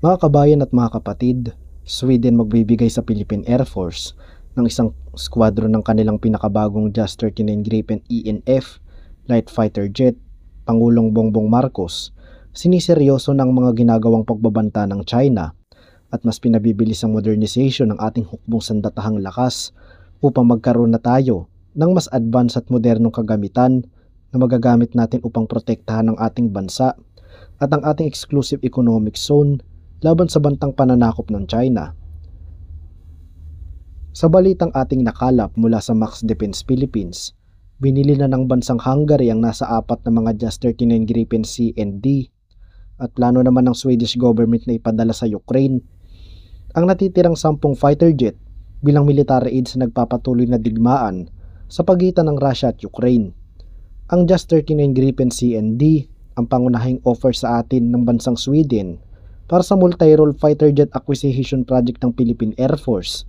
Mga kabayan at mga kapatid, Sweden magbibigay sa Philippine Air Force ng isang squadron ng kanilang pinakabagong JAS 39 Gripen ENF light fighter jet. Pangulong Bongbong Marcos siniseryoso ng mga ginagawang pagbabanta ng China at mas pinabibilis ang modernization ng ating hukbong sandatahang lakas upang magkaroon na tayo ng mas advanced at modernong kagamitan na magagamit natin upang protektahan ang ating bansa at ang ating exclusive economic zone laban sa bantang pananakop ng China. Sa balitang ating nakalap mula sa Max Defense Philippines, binili na ng bansang Hungary ang nasa 4 na mga JAS 39 Gripen C and D at plano naman ng Swedish government na ipadala sa Ukraine ang natitirang 10 fighter jet bilang military aid sa nagpapatuloy na digmaan sa pagitan ng Russia at Ukraine. Ang JAS 39 Gripen C and D ang pangunahing offer sa atin ng bansang Sweden para sa multi-role fighter jet acquisition project ng Philippine Air Force,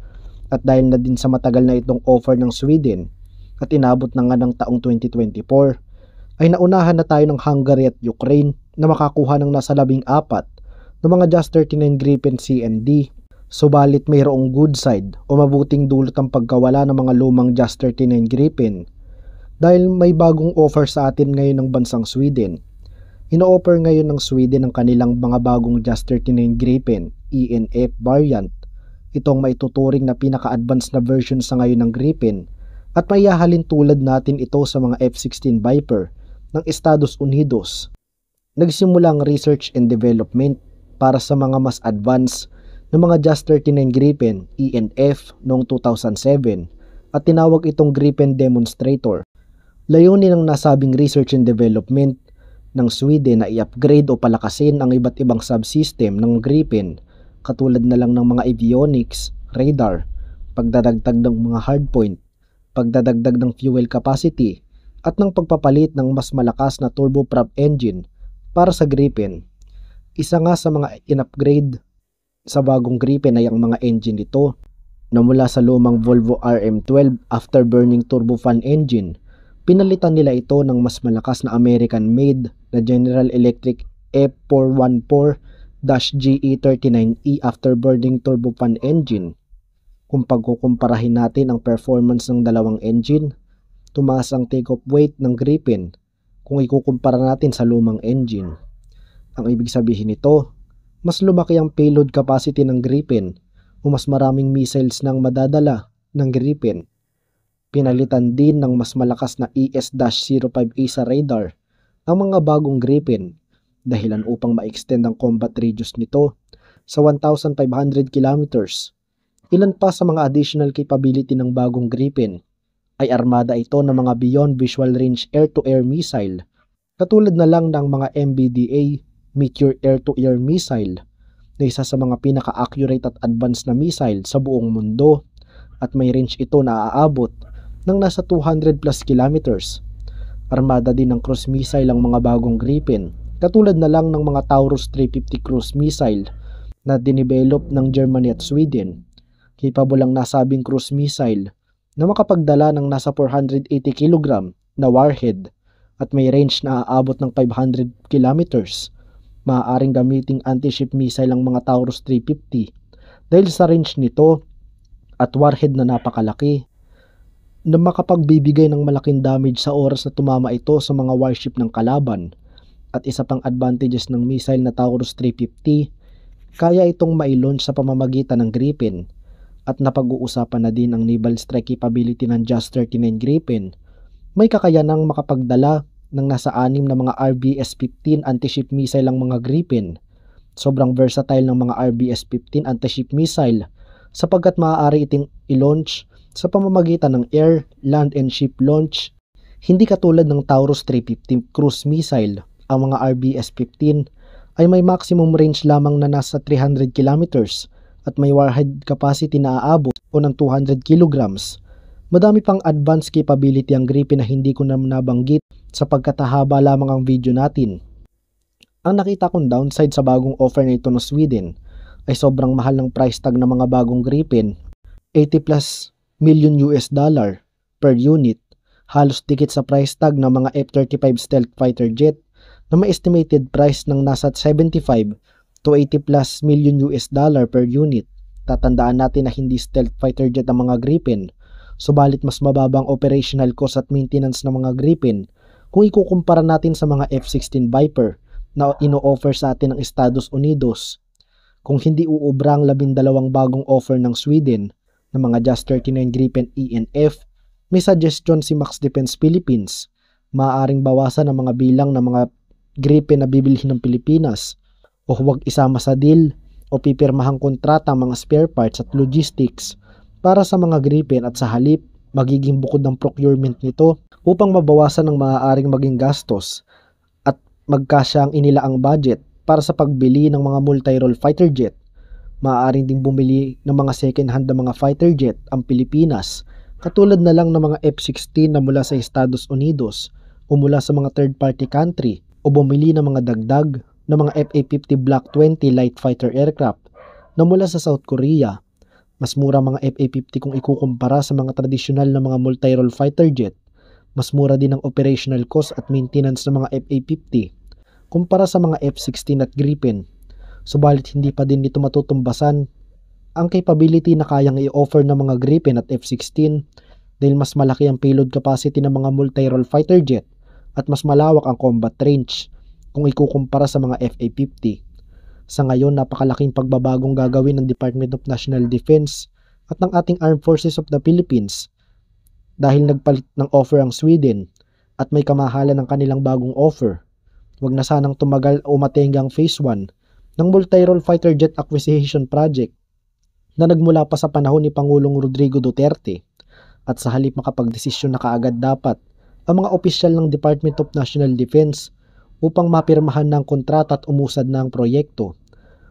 at dahil na din sa matagal na itong offer ng Sweden at inabot na nga ng taong 2024, ay naunahan na tayo ng Hungary at Ukraine na makakuha ng nasa 14 na mga JAS 39 Gripen C and D. Subalit mayroong good side o mabuting dulot ang pagkawala ng mga lumang JAS 39 Gripen dahil may bagong offer sa atin ngayon ng bansang Sweden. Ino-offer ngayon ng Sweden ang kanilang mga bagong JAS 39 Gripen ENF variant. Itong maituturing na pinaka-advanced na version sa ngayon ng Gripen at maihahalin tulad natin ito sa mga F-16 Viper ng Estados Unidos. Nagsimula ang research and development para sa mga mas advanced na mga JAS 39 Gripen ENF noong 2007 at tinawag itong Gripen Demonstrator. Layunin ng nasabing research and development ng Sweden na i-upgrade o palakasin ang iba't ibang subsystem ng Gripen katulad na lang ng mga avionics, radar, pagdadagdag ng mga hardpoint, pagdadagdag ng fuel capacity at ng pagpapalit ng mas malakas na turboprop engine para sa Gripen. Isa nga sa mga in-upgrade sa bagong Gripen ay ang mga engine nito na mula sa lumang Volvo RM12 afterburning turbofan engine. Pinalitan nila ito ng mas malakas na American-made na General Electric F414-GE39E afterburning turbofan engine. Kung pagkukumparahin natin ang performance ng dalawang engine, tumaas ang take-off weight ng Gripen kung ikukumpara natin sa lumang engine. Ang ibig sabihin nito, mas lumaki ang payload capacity ng Gripen o mas maraming missiles nang madadala ng Gripen. Pinalitan din ng mas malakas na ES-05A sa radar ang mga bagong Gripen dahilan upang ma-extend ang combat radius nito sa 1,500 kilometers. Ilan pa sa mga additional capability ng bagong Gripen ay armada ito ng mga beyond visual range air-to-air missile katulad na lang ng mga MBDA Meteor air-to-air missile na isa sa mga pinaka-accurate at advanced na missile sa buong mundo at may range ito na aabot ng nasa 200 plus kilometers. Armada din ng cruise missile ang mga bagong Gripen katulad na lang ng mga Taurus 350 cruise missile na dinivelop ng Germany at Sweden. Capable ang nasabing cruise missile na makapagdala ng nasa 480 kg na warhead at may range na aabot ng 500 kilometers. Maaaring gamiting anti-ship missile ang mga Taurus 350 dahil sa range nito at warhead na napakalaki na makapagbibigay ng malaking damage sa oras na tumama ito sa mga warship ng kalaban. At isa pang advantages ng missile na Taurus 350, kaya itong mai-launch sa pamamagitan ng Gripen. At napag-uusapan na din ang naval strike capability ng JAS 39 Gripen. May kakayanang makapagdala ng nasa 6 na mga RBS-15 anti-ship missile ang mga Gripen. Sobrang versatile ng mga RBS-15 anti-ship missile sapagkat maaari iting i-launch sa pamamagitan ng air, land and ship launch. Hindi katulad ng Taurus 350 cruise missile, ang mga RBS-15 ay may maximum range lamang na nasa 300 kilometers at may warhead capacity na aabot o ng 200 kilograms. Madami pang advanced capability ang Gripen na hindi ko na nabanggit sapagkat haba lamang ang video natin. Ang nakita kong downside sa bagong offer na ito ng Sweden ay sobrang mahal ng price tag ng mga bagong Gripen, 80 plus million US dollar per unit, halos dikit sa price tag ng mga F-35 stealth fighter jet na may estimated price ng nasa 75 to 80 plus million US dollar per unit. Tatandaan natin na hindi stealth fighter jet ang mga Gripen, subalit mas mababang operational cost at maintenance ng mga Gripen kung ikukumpara natin sa mga F-16 Viper na ino-offer sa atin ng Estados Unidos. Kung hindi uubra ang 12 bagong offer ng Sweden ng mga JAS 39 Gripen ENF, may suggestion si Max Defense Philippines. Maaaring bawasan ang mga bilang ng mga Gripen na bibilhin ng Pilipinas o huwag isama sa deal o pipirmahang kontrata ang mga spare parts at logistics para sa mga Gripen at sa halip magiging bukod ng procurement nito upang mabawasan ang maaaring maging gastos at magkasya ang inilaang budget para sa pagbili ng mga multi-role fighter jet. Maaaring ding bumili ng mga second-hand na mga fighter jet ang Pilipinas, katulad na lang ng mga F-16 na mula sa Estados Unidos o mula sa mga third-party country, o bumili ng mga dagdag na mga FA-50 Block 20 light fighter aircraft na mula sa South Korea. Mas mura mga FA-50 kung ikukumpara sa mga tradisyonal na mga multi-role fighter jet. Mas mura din ang operational cost at maintenance ng mga FA-50 kumpara sa mga F-16 at Gripen. Subalit hindi pa din nito matutumbasan ang capability na kayang i-offer ng mga Gripen at F-16 dahil mas malaki ang payload capacity ng mga multi-role fighter jet at mas malawak ang combat range kung ikukumpara sa mga FA-50. Sa ngayon, napakalaking pagbabagong gagawin ng Department of National Defense at ng ating Armed Forces of the Philippines dahil nagpalit ng offer ang Sweden at may kamahalan ng kanilang bagong offer. Huwag na sanang tumagal o matenga ang Phase 1 ng Multi-Role Fighter Jet Acquisition Project na nagmula pa sa panahon ni Pangulong Rodrigo Duterte at sa halip makapagdesisyon na kaagad dapat ang mga opisyal ng Department of National Defense upang mapirmahan ng kontrata at umusad na ang proyekto.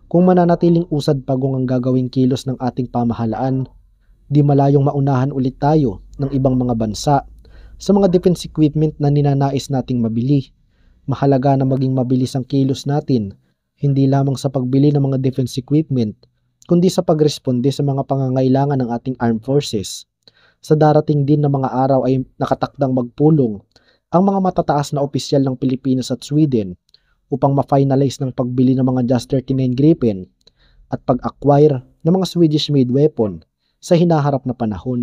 Kung mananatiling usad pagong ang gagawing kilos ng ating pamahalaan, di malayong maunahan ulit tayo ng ibang mga bansa sa mga defense equipment na ninanais nating mabili. Mahalaga na maging mabilis ang kilos natin, hindi lamang sa pagbili ng mga defense equipment, kundi sa pagresponde sa mga pangangailangan ng ating armed forces. Sa darating din na mga araw ay nakatakdang magpulong ang mga matataas na opisyal ng Pilipinas at Sweden upang ma-finalize ng pagbili ng mga JAS 39 Gripen at pag-acquire ng mga Swedish-made weapon sa hinaharap na panahon.